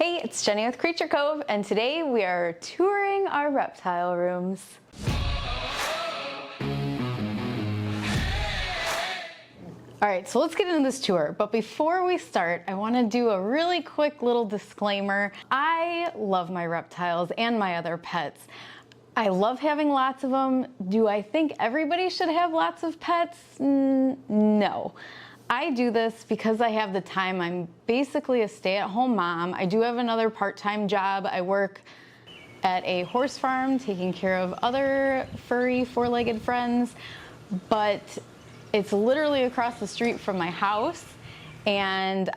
Hey, it's Jenny with Creature Cove, and today we are touring our reptile rooms. All right, so let's get into this tour. But before we start, I want to do a really quick little disclaimer. I love my reptiles and my other pets. I love having lots of them. Do I think everybody should have lots of pets? No. I do this because I have the time. I'm basically a stay-at-home mom. I do have another part-time job. I work at a horse farm taking care of other furry four-legged friends, but it's literally across the street from my house. And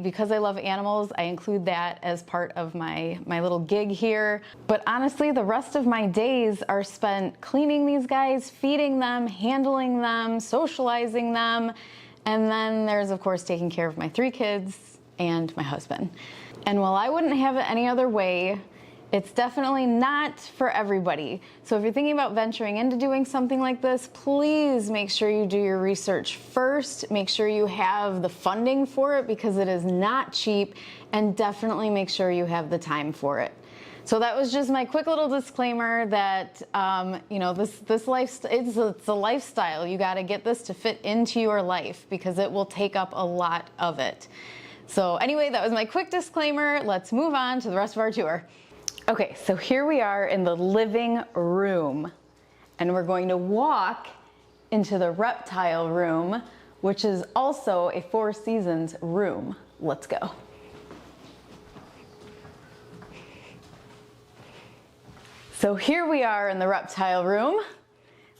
because I love animals, I include that as part of my little gig here. But honestly, the rest of my days are spent cleaning these guys, feeding them, handling them, socializing them. And then there's, of course, taking care of my 3 kids and my husband. And while I wouldn't have it any other way, it's definitely not for everybody. So if you're thinking about venturing into doing something like this, please make sure you do your research first. Make sure you have the funding for it because it is not cheap, and definitely make sure you have the time for it. So that was just my quick little disclaimer that, this lifestyle, it's a lifestyle. You got to get this to fit into your life because it will take up a lot of it. So anyway, that was my quick disclaimer. Let's move on to the rest of our tour. Okay, so here we are in the living room, and we're going to walk into the reptile room, which is also a Four Seasons room. Let's go. So here we are in the reptile room.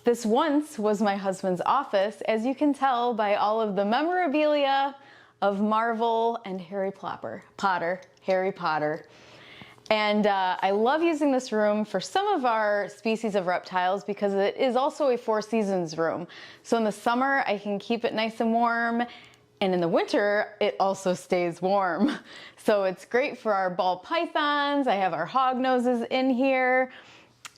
This once was my husband's office, as you can tell by all of the memorabilia of Marvel and Harry Potter. And I love using this room for some of our species of reptiles because it is also a Four Seasons room. So in the summer, I can keep it nice and warm. And in the winter, it also stays warm. So it's great for our ball pythons. I have our hognoses in here.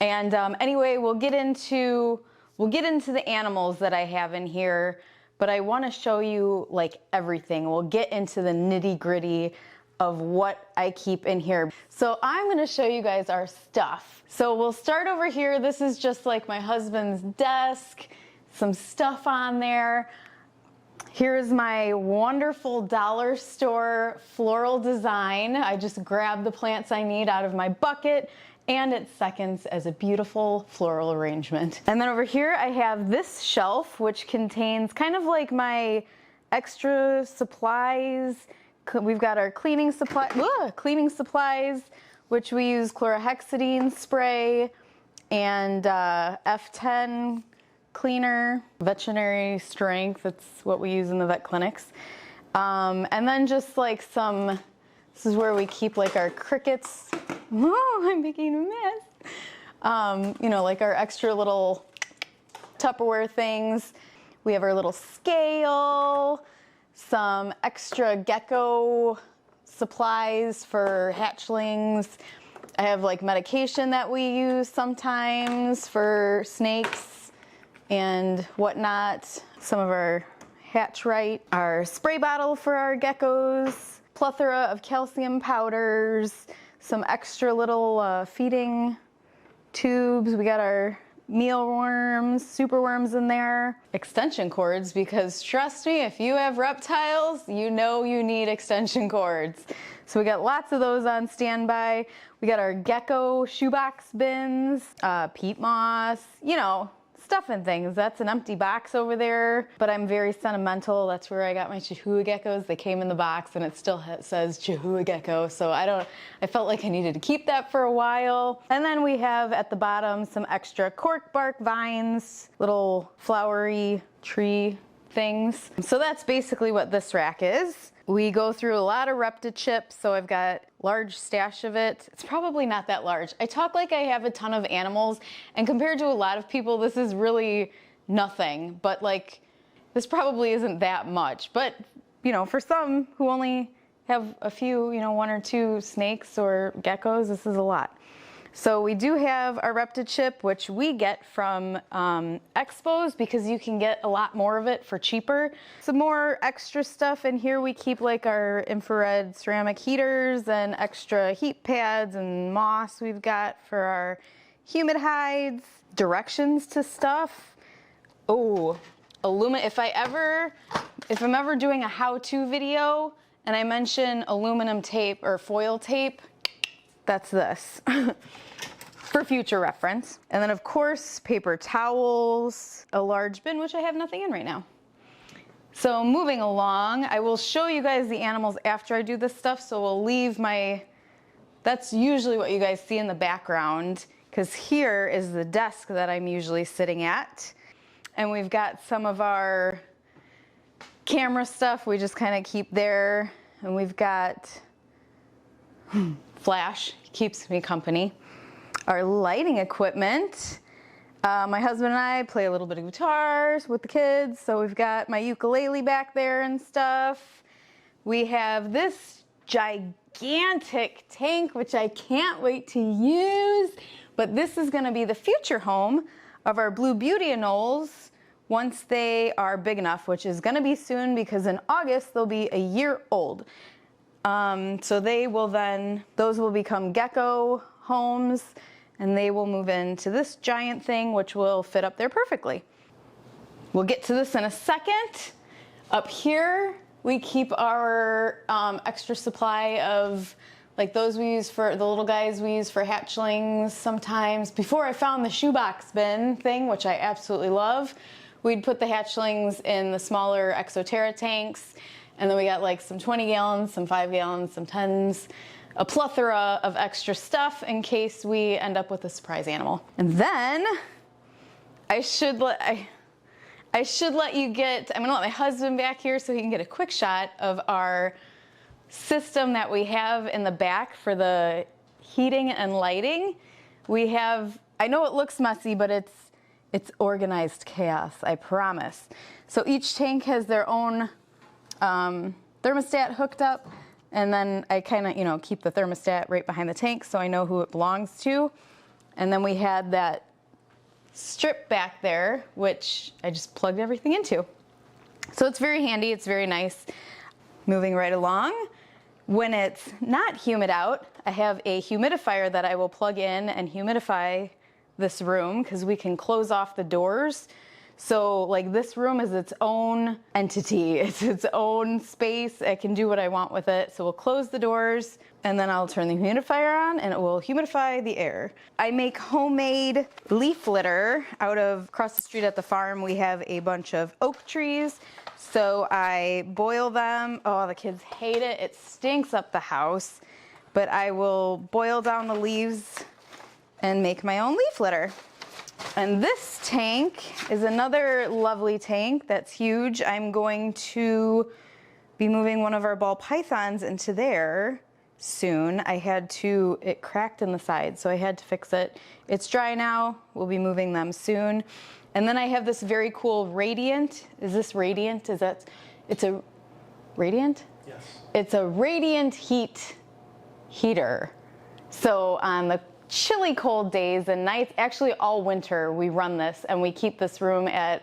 And anyway, we'll get into the animals that I have in here, but I want to show you like everything. We'll get into the nitty-gritty of what I keep in here. So I'm going to show you guys our stuff. So we'll start over here. This is just like my husband's desk, some stuff on there. Here's my wonderful dollar store floral design. I just grab the plants I need out of my bucket, and it seconds as a beautiful floral arrangement. And then over here I have this shelf, which contains kind of like my extra supplies. We've got our cleaning supplies, which we use chlorhexidine spray and F10 cleaner, veterinary strength. That's what we use in the vet clinics. And then just like this is where we keep like our crickets. Oh, I'm making a mess. Like our extra little Tupperware things. We have our little scale, some extra gecko supplies for hatchlings. I have like medication that we use sometimes for snakes and whatnot. Some of our Hatchright, our spray bottle for our geckos, plethora of calcium powders, some extra little feeding tubes. We got our mealworms, superworms in there, extension cords, because trust me, if you have reptiles, you know you need extension cords. So we got lots of those on standby. We got our gecko shoebox bins, peat moss, stuff and things. That's an empty box over there, but I'm very sentimental. That's where I got my Chihuahua geckos. They came in the box and it still says Chihuahua gecko, so I felt like I needed to keep that for a while. And then we have at the bottom some extra cork bark vines, little flowery tree things. So that's basically what this rack is. We go through a lot of Repti-chips, so I've got large stash of it. It's probably not that large. I talk like I have a ton of animals, and compared to a lot of people, this is really nothing, but like, this probably isn't that much. But, for some who only have a few, 1 or 2 snakes or geckos, this is a lot. So we do have our Reptile chip, which we get from expos because you can get a lot more of it for cheaper. Some more extra stuff in here. We keep like our infrared ceramic heaters and extra heat pads and moss we've got for our humid hides. Directions to stuff. Oh, aluminum. If I'm ever doing a how-to video and I mention aluminum tape or foil tape, that's this. For future reference. And then of course, paper towels, a large bin, which I have nothing in right now. So moving along, I will show you guys the animals after I do this stuff. So we'll leave that's usually what you guys see in the background, because here is the desk that I'm usually sitting at. And we've got some of our camera stuff we just kind of keep there. And we've got Flash, keeps me company. Our lighting equipment. My husband and I play a little bit of guitars with the kids, so we've got my ukulele back there and stuff. We have this gigantic tank, which I can't wait to use, but this is gonna be the future home of our Blue Beauty anoles once they are big enough, which is gonna be soon because in August they'll be a year old. So those will become gecko homes, and they will move into this giant thing, which will fit up there perfectly. We'll get to this in a second. Up here, we keep our extra supply of like those we use for the little guys we use for hatchlings sometimes. Before I found the shoebox bin thing, which I absolutely love, we'd put the hatchlings in the smaller Exoterra tanks, and then we got like some 20 gallons, some 5 gallons, some 10s, a plethora of extra stuff in case we end up with a surprise animal. And then I should let you get, I'm gonna let my husband back here so he can get a quick shot of our system that we have in the back for the heating and lighting. We have, I know it looks messy, but it's organized chaos, I promise. So each tank has their own thermostat hooked up. And then I kind of, keep the thermostat right behind the tank so I know who it belongs to. And then we had that strip back there, which I just plugged everything into. So it's very handy, it's very nice. Moving right along, when it's not humid out, I have a humidifier that I will plug in and humidify this room because we can close off the doors. So like this room is its own entity. It's its own space. I can do what I want with it. So we'll close the doors and then I'll turn the humidifier on and it will humidify the air. I make homemade leaf litter across the street at the farm. We have a bunch of oak trees. So I boil them. Oh, the kids hate it. It stinks up the house, but I will boil down the leaves and make my own leaf litter. And this tank is another lovely tank that's huge. I'm going to be moving one of our ball pythons into there soon. It cracked in the side, so I had to fix it. It's dry now. We'll be moving them soon. And then I have this very cool radiant. Is this radiant? It's a radiant? Yes. It's a radiant heater. So on the chilly cold days and nights, actually all winter we run this and we keep this room at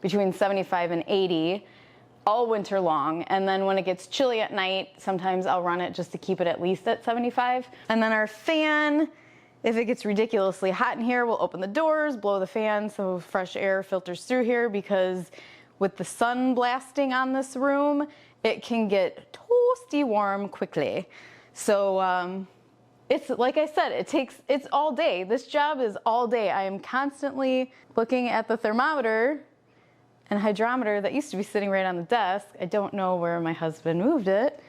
between 75 and 80 all winter long. And then when it gets chilly at night, sometimes I'll run it just to keep it at least at 75. And then our fan, if it gets ridiculously hot in here, we'll open the doors, blow the fan so fresh air filters through here, because with the sun blasting on this room, it can get toasty warm quickly. So it's like I said, it's all day. This job is all day. I am constantly looking at the thermometer and hydrometer that used to be sitting right on the desk. I don't know where my husband moved it,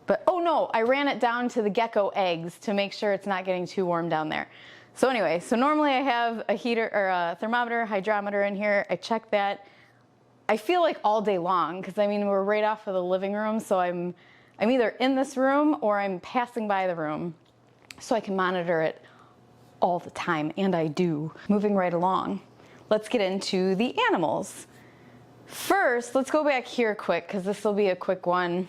but oh no, I ran it down to the gecko eggs to make sure it's not getting too warm down there. So anyway, so normally I have a heater or a thermometer, hydrometer in here. I check that. I feel like all day long, because I mean, we're right off of the living room, so I'm either in this room or I'm passing by the room, so I can monitor it all the time, and I do. Moving right along, let's get into the animals. First, let's go back here quick, because this will be a quick one.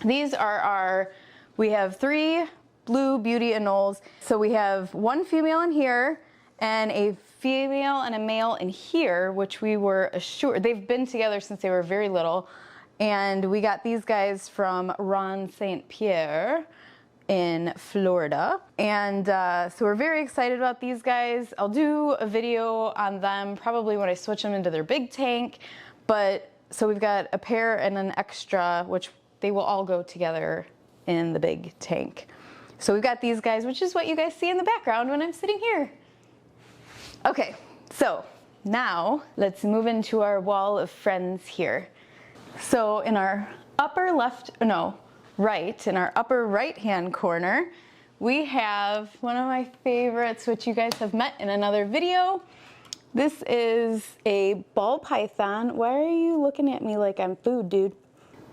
These are we have 3 blue beauty anoles. So we have one female in here and a female and a male in here, which we were assured, they've been together since they were very little. And we got these guys from Ron St. Pierre in Florida. And so we're very excited about these guys. I'll do a video on them probably when I switch them into their big tank. But so we've got a pair and an extra, which they will all go together in the big tank. So we've got these guys, which is what you guys see in the background when I'm sitting here. Okay, so now let's move into our wall of friends here. So in our right, in our upper right-hand corner, we have one of my favorites, which you guys have met in another video. This is a ball python. Why are you looking at me like I'm food, dude?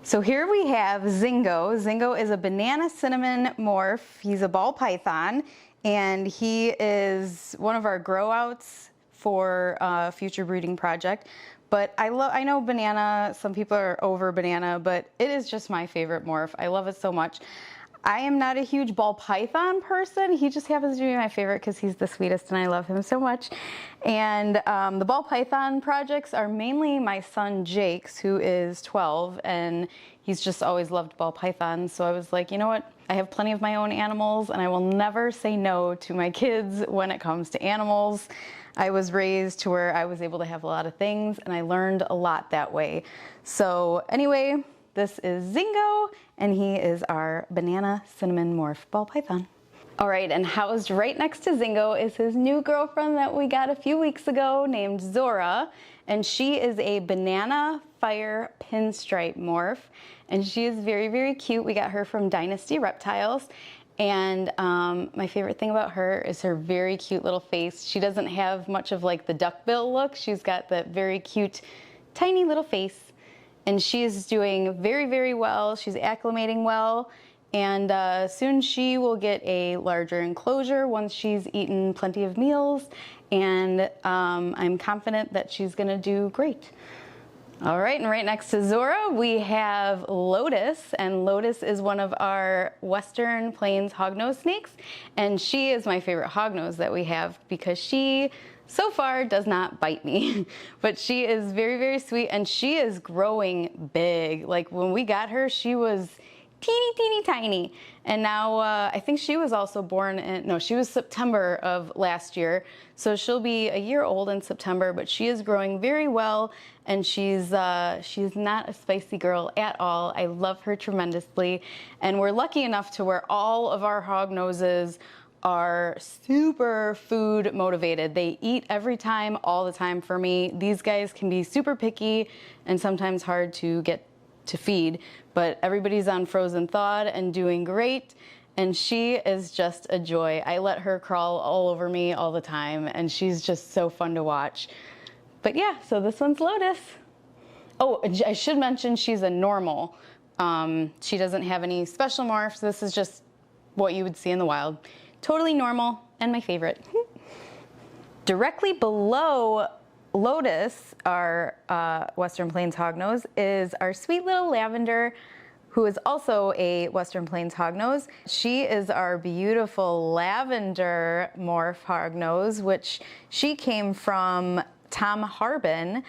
So here we have Zingo. Zingo is a banana cinnamon morph. He's a ball python, and he is one of our grow outs for a future breeding project. But I know banana, some people are over banana, but it is just my favorite morph. I love it so much. I am not a huge ball python person. He just happens to be my favorite because he's the sweetest and I love him so much. And the ball python projects are mainly my son Jake's, who is 12, and he's just always loved ball pythons. So I was like, you know what? I have plenty of my own animals and I will never say no to my kids when it comes to animals. I was raised to where I was able to have a lot of things and I learned a lot that way. So anyway, this is Zingo and he is our banana cinnamon morph ball python. All right, and housed right next to Zingo is his new girlfriend that we got a few weeks ago named Zora, and she is a banana fire pinstripe morph, and she is very, very cute. We got her from Dynasty Reptiles, and my favorite thing about her is her very cute little face. She doesn't have much of like the duckbill look. She's got that very cute, tiny little face, and she is doing very, very well. She's acclimating well. And soon she will get a larger enclosure once she's eaten plenty of meals, and I'm confident that she's gonna do great. All right, and right next to Zora, we have Lotus, and Lotus is one of our Western Plains hognose snakes, and she is my favorite hognose that we have because she, so far, does not bite me, but she is very, very sweet, and she is growing big. Like when we got her, she was teeny, teeny, tiny. And now I think she was also born in, no, she was September of last year. So she'll be a year old in September, but she is growing very well. And she's not a spicy girl at all. I love her tremendously. And we're lucky enough to where all of our hog noses are super food motivated. They eat every time, all the time for me. These guys can be super picky and sometimes hard to get to feed, but everybody's on frozen thawed and doing great, and she is just a joy. I let her crawl all over me all the time, and she's just so fun to watch. But yeah, so this one's Lotus. Oh, I should mention she's a normal. She doesn't have any special morphs. This is just what you would see in the wild. Totally normal and my favorite. Directly below Lotus, our Western Plains hognose, is our sweet little Lavender, who is also a Western Plains hognose. She is our beautiful Lavender morph hognose, which she came from Tom Harbin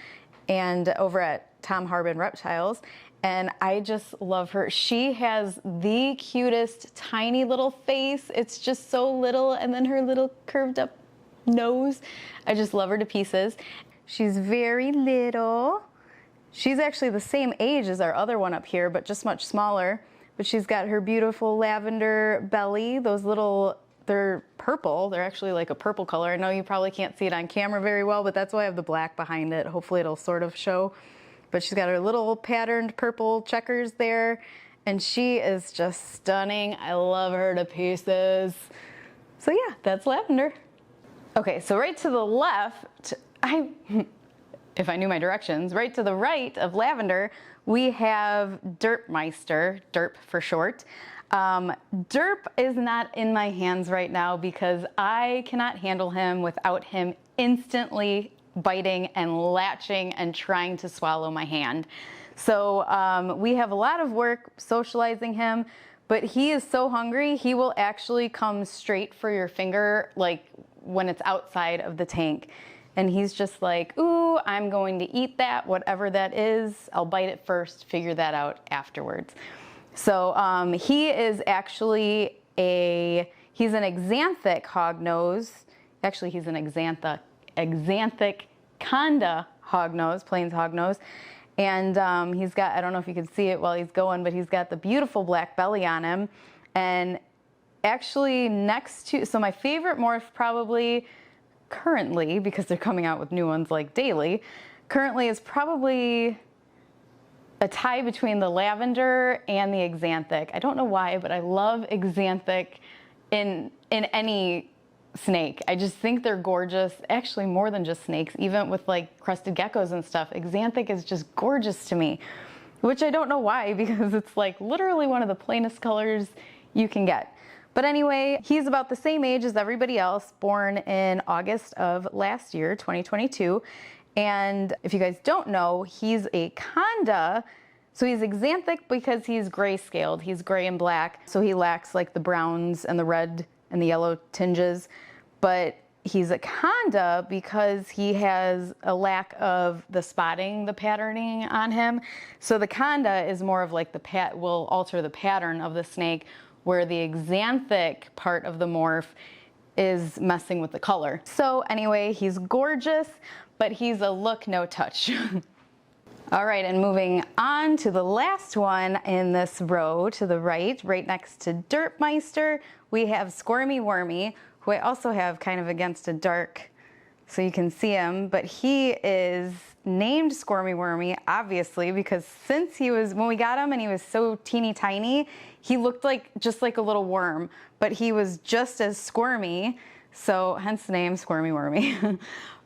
and over at Tom Harbin Reptiles. And I just love her. She has the cutest tiny little face. It's just so little, and then her little curved up nose. I just love her to pieces. She's very little. She's actually the same age as our other one up here, but just much smaller. But she's got her beautiful lavender belly. Those little, they're purple. They're actually like a purple color. I know you probably can't see it on camera very well, but that's why I have the black behind it. Hopefully it'll sort of show. But she's got her little patterned purple checkers there, and she is just stunning. I love her to pieces. So yeah, that's Lavender. Okay, so right to the left, if I knew my directions, right to the right of Lavender, we have Dirtmeister, Derp for short. Derp is not in my hands right now because I cannot handle him without him instantly biting and latching and trying to swallow my hand. So we have a lot of work socializing him, but he is so hungry, he will actually come straight for your finger, like when it's outside of the tank. And he's just like, ooh, I'm going to eat that, whatever that is. I'll bite it first, figure that out afterwards. So he is actually he's an axanthic hognose. Actually, he's an axanthic conda hognose, plains hognose. And he's got, I don't know if you can see it while he's going, but he's got the beautiful black belly on him. And actually next to, so my favorite morph probably currently, because they're coming out with new ones like daily, currently is probably a tie between the Lavender and the axanthic. I don't know why, but I love axanthic in any snake. I just think they're gorgeous. Actually, more than just snakes, even with like crested geckos and stuff. Axanthic is just gorgeous to me, which I don't know why, because it's like literally one of the plainest colors you can get. But anyway, he's about the same age as everybody else, born in August of last year, 2022. And if you guys don't know, he's a conda. So he's axanthic because he's gray scaled. He's gray and black. So he lacks like the browns and the red and the yellow tinges. But he's a conda because he has a lack of the spotting, the patterning on him. So the conda is more of like will alter the pattern of the snake, where the axanthic part of the morph is messing with the color. So anyway, he's gorgeous, but he's a look, no touch. All right, and moving on to the last one in this row to the right next to Dirtmeister, we have Squeaky Wormy, who I also have kind of against a dark, so you can see him, but he is named Squeaky Wormy, obviously, because since when we got him and he was so teeny tiny, he looked just like a little worm, but he was just as squirmy, so hence the name Squeaky Wormy.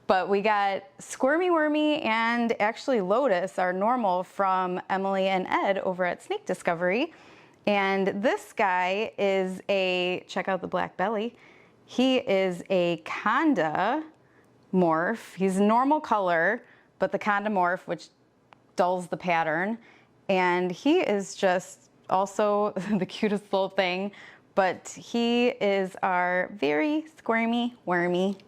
But we got Squeaky Wormy and actually Lotus, our normal, from Emily and Ed over at Snake Discovery. And this guy is check out the black belly, he is a conda morph. He's normal color, but the conda morph, which dulls the pattern. And he is just also the cutest little thing, but he is our very squirmy wormy.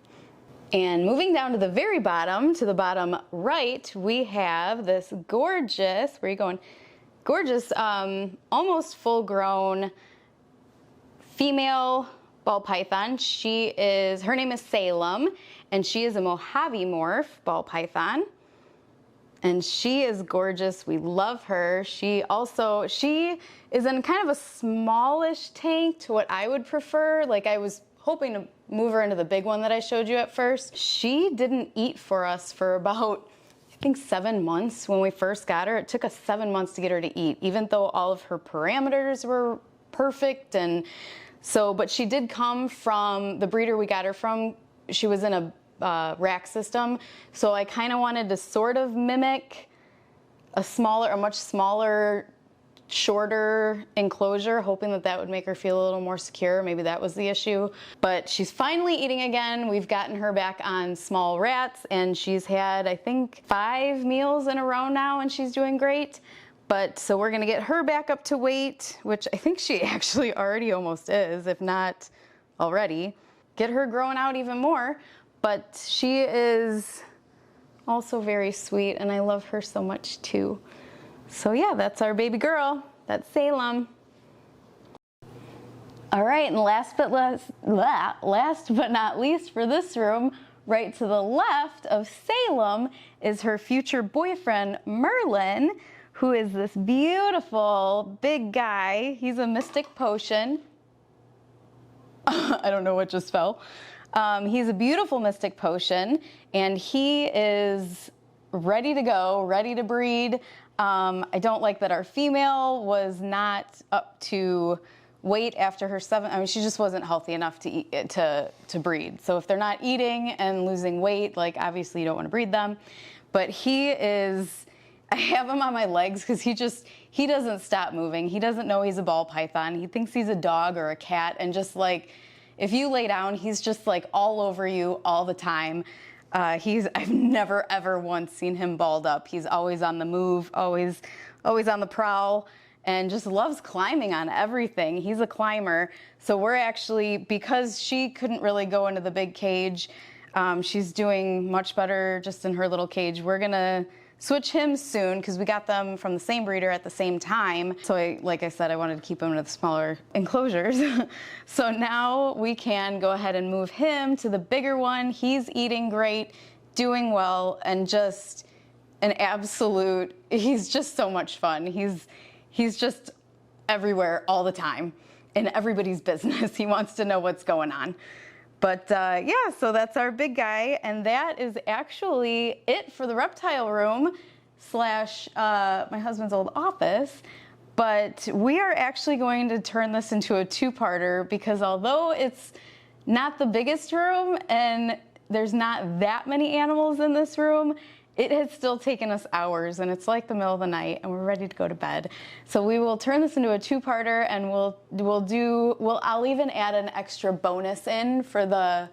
And moving down to the very bottom, to the bottom right, we have this gorgeous, where are you going? Gorgeous, almost full grown female ball python. Her name is Salem, and she is a Mojave morph ball python. And she is gorgeous. We love her. She is in kind of a smallish tank to what I would prefer. Like, I was hoping to move her into the big one that I showed you at first. She didn't eat for us for about, I think, 7 months when we first got her. It took us 7 months to get her to eat, even though all of her parameters were perfect. And so, but she did come from the breeder we got her from. She was in a rack system, so I kind of wanted to sort of mimic a much smaller, shorter enclosure, hoping that would make her feel a little more secure. Maybe that was the issue. But she's finally eating again. We've gotten her back on small rats, and she's had, I think, 5 meals in a row now, and she's doing great. But so we're gonna get her back up to weight, which I think she actually already almost is, if not already. Get her growing out even more. But she is also very sweet, and I love her so much too. So yeah, that's our baby girl. That's Salem. All right, and last but not least for this room, right to the left of Salem is her future boyfriend, Merlin, who is this beautiful big guy. He's a mystic potion. I don't know what just fell. He's a beautiful mystic potion, and he is ready to go, ready to breed. I don't like that our female was not up to weight after her 7. I mean, she just wasn't healthy enough to breed. So if they're not eating and losing weight, like, obviously you don't want to breed them. But he is, I have him on my legs because he doesn't stop moving. He doesn't know he's a ball python. He thinks he's a dog or a cat, and just like, if you lay down, he's just like all over you all the time. I've never ever once seen him balled up. He's always on the move, always on the prowl. and just loves climbing on everything. He's a climber. So we're actually, because she couldn't really go into the big cage, she's doing much better just in her little cage. We're gonna switch him soon because we got them from the same breeder at the same time. So like I said, I wanted to keep him in the smaller enclosures. So now we can go ahead and move him to the bigger one. He's eating great, doing well, and just an absolute, he's just so much fun. He's just everywhere all the time, in everybody's business. He wants to know what's going on. But yeah, so that's our big guy, and that is actually it for the reptile room slash my husband's old office. But we are actually going to turn this into a two-parter because although it's not the biggest room and there's not that many animals in this room, it has still taken us hours, and it's like the middle of the night and we're ready to go to bed. So we will turn this into a two-parter, and I'll even add an extra bonus in for the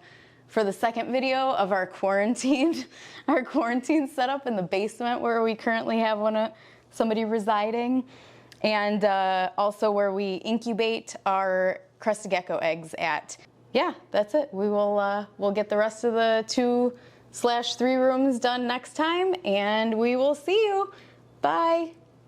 second video of our quarantine setup in the basement where we currently have somebody residing, and also where we incubate our crested gecko eggs at. Yeah, that's it. We'll get the rest of the 2/3 rooms done next time, and we will see you. Bye.